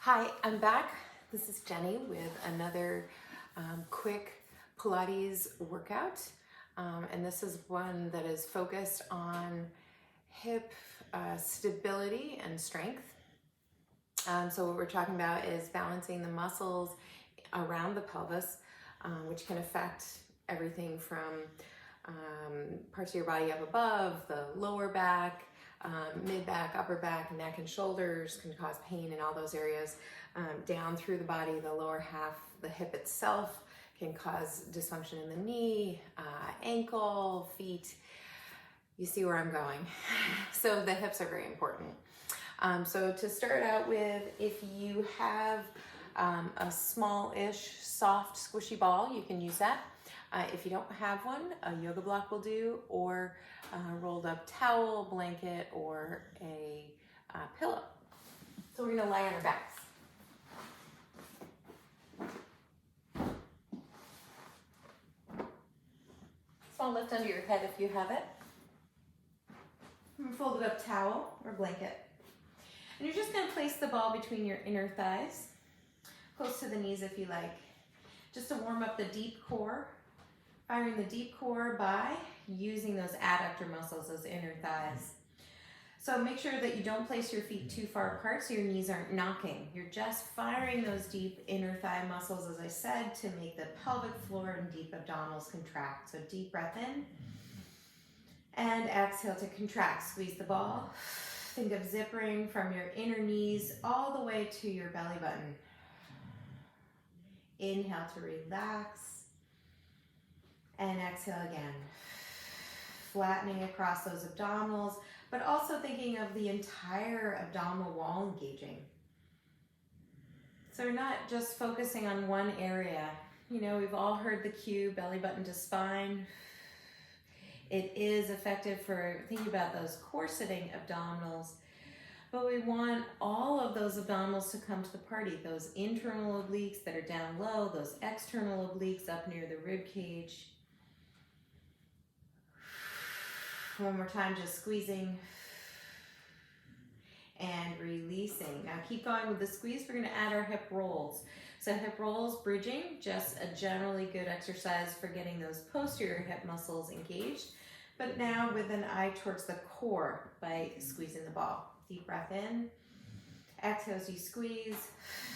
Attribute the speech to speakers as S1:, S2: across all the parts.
S1: Hi, I'm back. This is Jenny with another quick Pilates workout. And this is one that is focused on hip stability and strength. So what we're talking about is balancing the muscles around the pelvis, which can affect everything from parts of your body up above, the lower back, mid-back, upper back, neck and shoulders can cause pain in all those areas. Down through the body, the lower half, the hip itself can cause dysfunction in the knee, ankle, feet. You see where I'm going. So the hips are very important. So to start out with, if you have a small-ish, soft, squishy ball, you can use that. If you don't have one, a yoga block will do, or a rolled up towel, blanket, or a pillow. So we're gonna lie on our backs. Small lift under your head if you have it. Folded up towel or blanket. And you're just gonna place the ball between your inner thighs, close to the knees if you like, just to warm up the deep core. Firing the deep core by using those adductor muscles, those inner thighs. So make sure that you don't place your feet too far apart so your knees aren't knocking. You're just firing those deep inner thigh muscles, as I said, to make the pelvic floor and deep abdominals contract. So deep breath in and exhale to contract. Squeeze the ball. Think of zippering from your inner knees all the way to your belly button. Inhale to relax. And exhale again, flattening across those abdominals, but also thinking of the entire abdominal wall engaging. So we're not just focusing on one area. You know, we've all heard the cue, belly button to spine. It is effective for thinking about those corseting abdominals, but we want all of those abdominals to come to the party. Those internal obliques that are down low, those external obliques up near the rib cage. One more time, just squeezing and releasing. Now keep going with the squeeze. We're gonna add our hip rolls. So hip rolls, bridging, just a generally good exercise for getting those posterior hip muscles engaged. But now with an eye towards the core by squeezing the ball. Deep breath in. Exhale as you squeeze.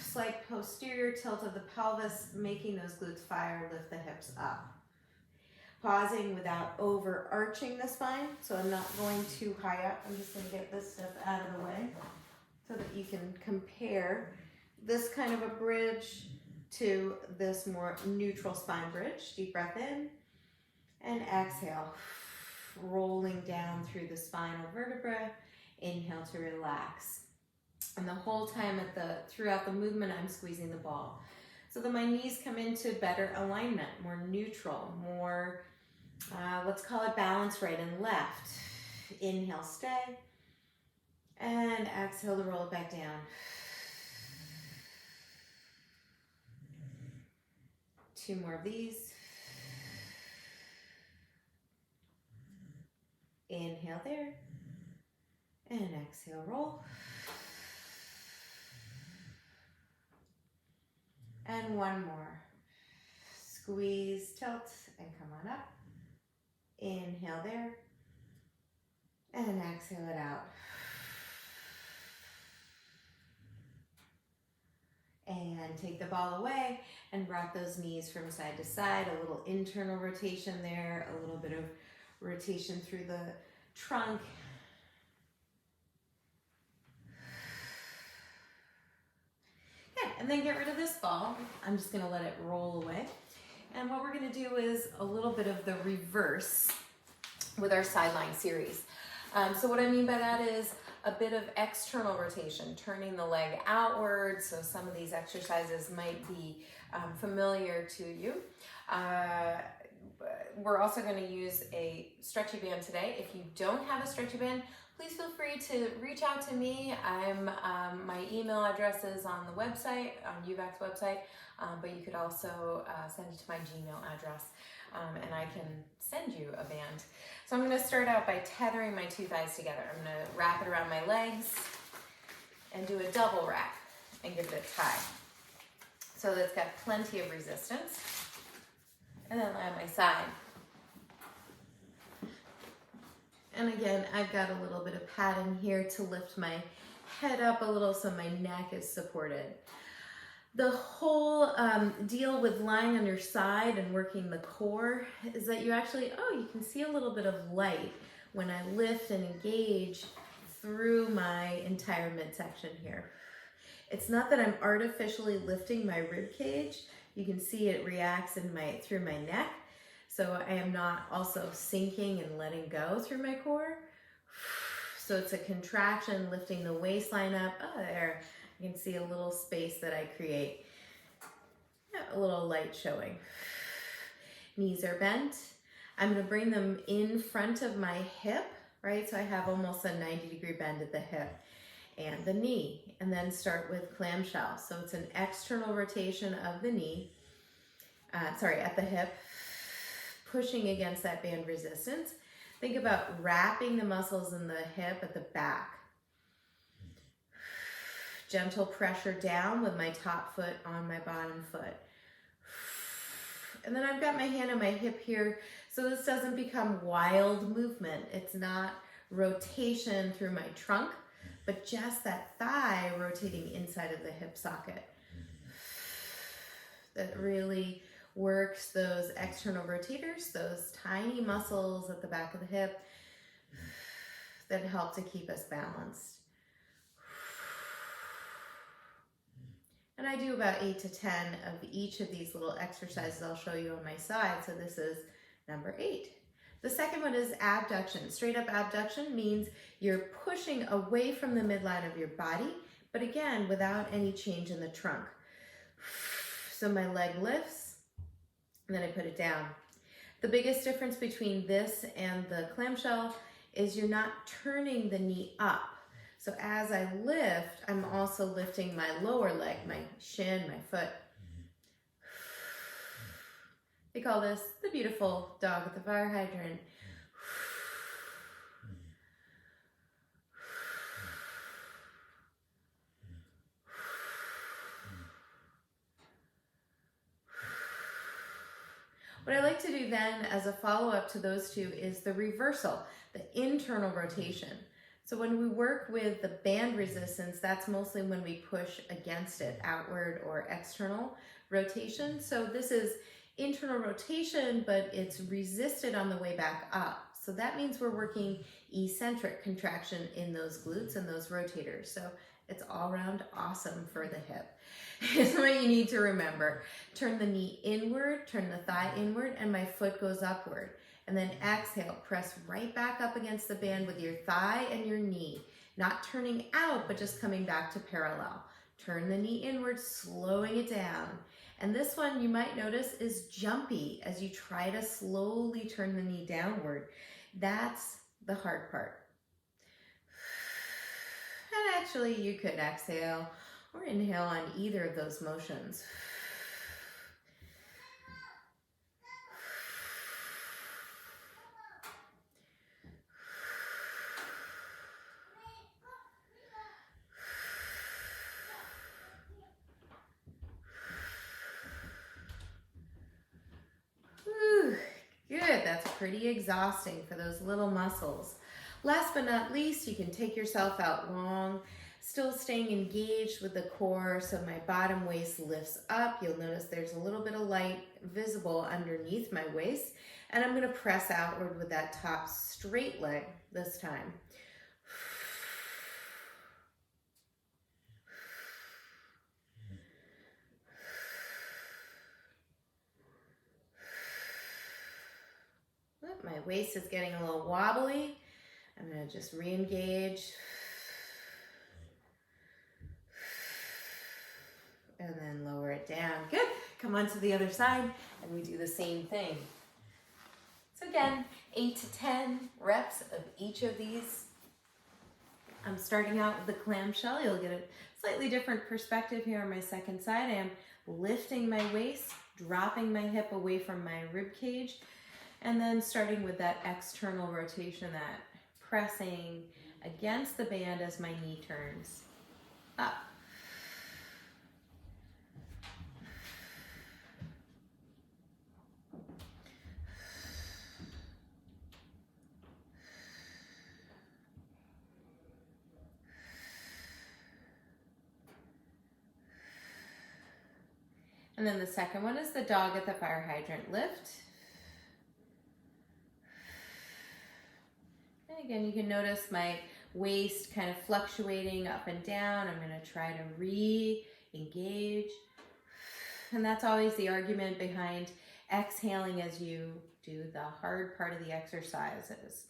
S1: Slight posterior tilt of the pelvis, making those glutes fire, lift the hips up. Pausing without overarching the spine, so I'm not going too high up. I'm just going to get this stuff out of the way so that you can compare this kind of a bridge to this more neutral spine bridge. Deep breath in and exhale, rolling down through the spinal vertebra. Inhale to relax. And the whole time throughout the movement, I'm squeezing the ball so that my knees come into better alignment, more neutral, more let's call it balance right and left. Inhale, stay. And exhale to roll it back down. Two more of these. Inhale there. And exhale, roll. And one more. Squeeze, tilt, and come on up. Inhale there, and exhale it out. And take the ball away and rock those knees from side to side. A little internal rotation there, a little bit of rotation through the trunk. Okay, and then get rid of this ball. I'm just gonna let it roll away. And what we're gonna do is a little bit of the reverse with our sideline series. So what I mean by that is a bit of external rotation, turning the leg outward. So some of these exercises might be familiar to you. We're also gonna use a stretchy band today. If you don't have a stretchy band, please feel free to reach out to me. My email address is on the website, on UVAC's website, but you could also send it to my Gmail address, and I can send you a band. So I'm gonna start out by tethering my two thighs together. I'm gonna wrap it around my legs and do a double wrap. and give it a tie. So that's got plenty of resistance. And then lie on my side. And again, I've got a little bit of padding here to lift my head up a little so my neck is supported. The whole deal with lying on your side and working the core is that you actually, you can see a little bit of light when I lift and engage through my entire midsection here. It's not that I'm artificially lifting my rib cage. You can see it reacts through my neck. So I am not also sinking and letting go through my core. So it's a contraction, lifting the waistline up. Oh, there. You can see a little space that I create. A little light showing. Knees are bent. I'm going to bring them in front of my hip, right? So I have almost a 90-degree bend at the hip and the knee. And then start with clamshell. So it's an external rotation of the knee, at the hip, pushing against that band resistance. Think about wrapping the muscles in the hip at the back. Gentle pressure down with my top foot on my bottom foot. And then I've got my hand on my hip here, so this doesn't become wild movement. It's not rotation through my trunk, but just that thigh rotating inside of the hip socket. That really works those external rotators, those tiny muscles at the back of the hip that help to keep us balanced. And I do about 8 to 10 of each of these little exercises I'll show you on my side. So this is number 8. The second one is abduction. Straight up abduction means you're pushing away from the midline of your body, but again, without any change in the trunk. So my leg lifts, and then I put it down. The biggest difference between this and the clamshell is you're not turning the knee up. So as I lift, I'm also lifting my lower leg, my shin, my foot. They call this the beautiful dog at the fire hydrant. What I like to do then as a follow-up to those two is the reversal, the internal rotation. So when we work with the band resistance, that's mostly when we push against it, outward or external rotation. So this is internal rotation, but it's resisted on the way back up. So that means we're working eccentric contraction in those glutes and those rotators. So it's all around awesome for the hip. Here's what you need to remember. Turn the knee inward, turn the thigh inward, and my foot goes upward. And then exhale, press right back up against the band with your thigh and your knee. Not turning out, but just coming back to parallel. Turn the knee inward, slowing it down. And this one you might notice is jumpy as you try to slowly turn the knee downward. That's the hard part. And actually you could exhale or inhale on either of those motions. Good, that's pretty exhausting for those little muscles. Last but not least, you can take yourself out long, still staying engaged with the core, so my bottom waist lifts up. You'll notice there's a little bit of light visible underneath my waist, and I'm gonna press outward with that top straight leg this time. My waist is getting a little wobbly. I'm going to just re-engage. And then lower it down. Good. Come on to the other side and we do the same thing. So again, 8 to 10 reps of each of these. I'm starting out with the clamshell. You'll get a slightly different perspective here on my second side. I am lifting my waist, dropping my hip away from my rib cage. And then starting with that external rotation, that pressing against the band as my knee turns up. And then the second one is the dog at the fire hydrant lift. And again, you can notice my waist kind of fluctuating up and down. I'm going to try to re-engage. And that's always the argument behind exhaling as you do the hard part of the exercises.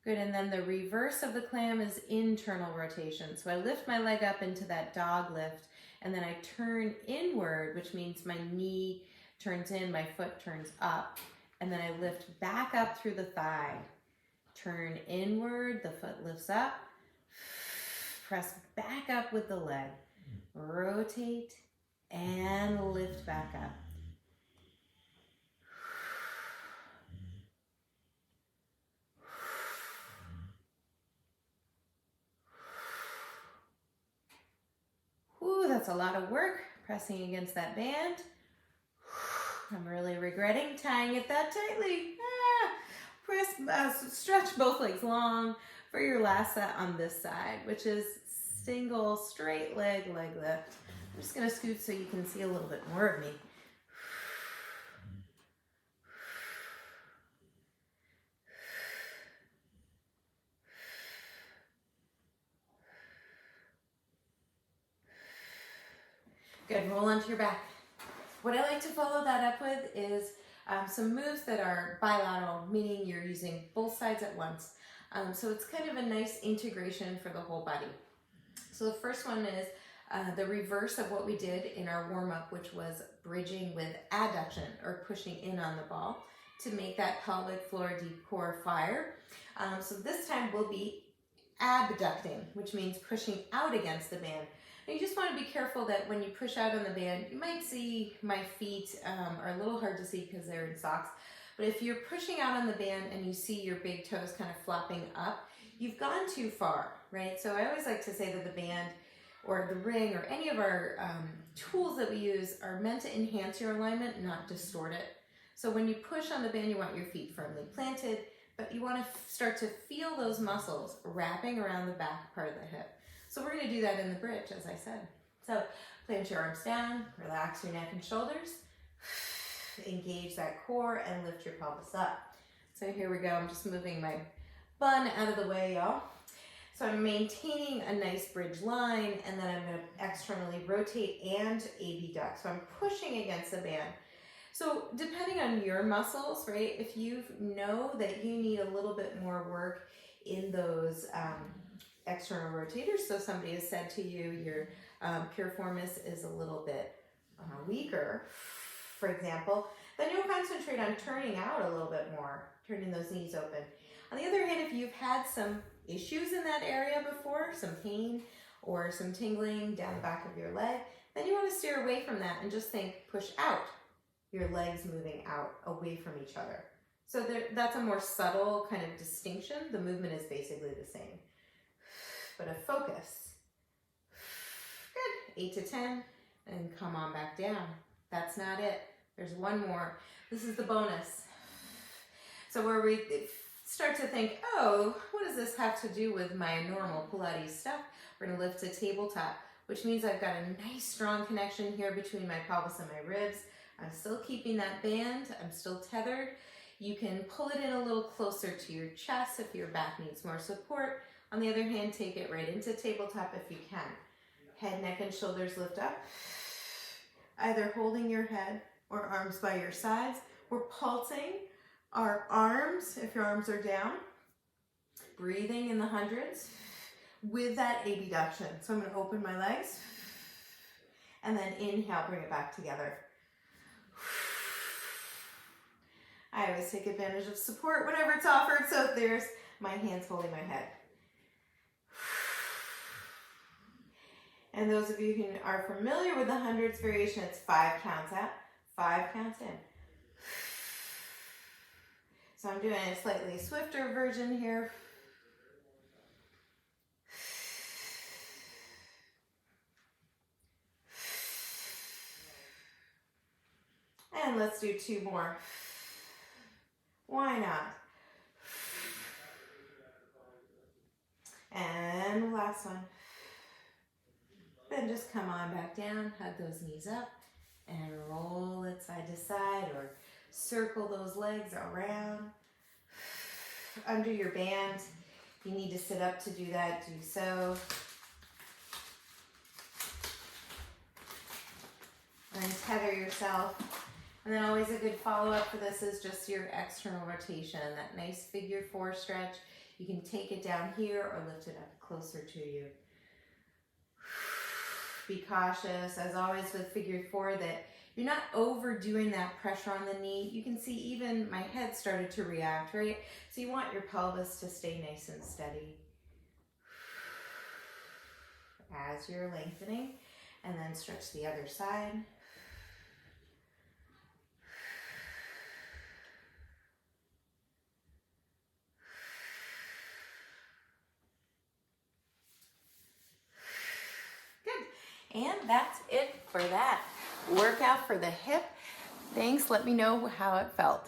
S1: Good, and then the reverse of the clam is internal rotation. So I lift my leg up into that dog lift, and then I turn inward, which means my knee turns in, my foot turns up, and then I lift back up through the thigh. Turn inward, the foot lifts up, press back up with the leg, rotate, and lift back up. Ooh, that's a lot of work, pressing against that band. I'm really regretting tying it that tightly. Stretch both legs long for your last set on this side, which is single straight leg lift. I'm just gonna scoot so you can see a little bit more of me. Good, roll onto your back. What I like to follow that up with is some moves that are bilateral, meaning you're using both sides at once. So it's kind of a nice integration for the whole body. So the first one is the reverse of what we did in our warm-up, which was bridging with adduction, or pushing in on the ball to make that pelvic floor deep core fire. So this time we'll be abducting, which means pushing out against the band. And you just want to be careful that when you push out on the band, you might see my feet are a little hard to see because they're in socks. But if you're pushing out on the band and you see your big toes kind of flopping up, you've gone too far, right? So I always like to say that the band or the ring or any of our tools that we use are meant to enhance your alignment, not distort it. So when you push on the band, you want your feet firmly planted, but you want to start to feel those muscles wrapping around the back part of the hip. So we're going to do that in the bridge, as I said. So plant your arms down, relax your neck and shoulders, engage that core, and lift your pelvis up. So here we go. I'm just moving my bun out of the way, y'all. So I'm maintaining a nice bridge line, and then I'm going to externally rotate and abduct. So I'm pushing against the band. So depending on your muscles, right, if you know that you need a little bit more work in those external rotators, so somebody has said to you your piriformis is a little bit weaker, for example, then you'll concentrate on turning out a little bit more, turning those knees open. On the other hand, if you've had some issues in that area before, some pain or some tingling down the back of your leg, then you want to steer away from that and just think push out, your legs moving out away from each other. So that's a more subtle kind of distinction. The movement is basically the same. But a focus. Good. 8 to 10, and come on back down. That's not it. There's one more. This is the bonus. So where we start to think, oh, what does this have to do with my normal Pilates stuff? We're going to lift to tabletop, which means I've got a nice strong connection here between my pelvis and my ribs. I'm still keeping that band. I'm still tethered. You can pull it in a little closer to your chest if your back needs more support. On the other hand, take it right into tabletop if you can. Head, neck, and shoulders lift up. Either holding your head or arms by your sides. We're pulsing our arms, if your arms are down. Breathing in the hundreds with that abduction. So I'm going to open my legs. And then inhale, bring it back together. I always take advantage of support whenever it's offered. So there's my hands holding my head. And those of you who are familiar with the hundreds variation, it's 5 counts out, 5 counts in. So I'm doing a slightly swifter version here. And let's do 2 more. Why not? And last one. Then just come on back down, hug those knees up, and roll it side to side, or circle those legs around. Under your band, if you need to sit up to do that, do so. And tether yourself. And then always a good follow-up for this is just your external rotation, that nice figure 4 stretch. You can take it down here or lift it up closer to you. Be cautious, as always with figure 4, that you're not overdoing that pressure on the knee. You can see even my head started to react, right? So you want your pelvis to stay nice and steady as you're lengthening, and then stretch the other side. And that's it for that workout for the hip. Thanks. Let me know how it felt.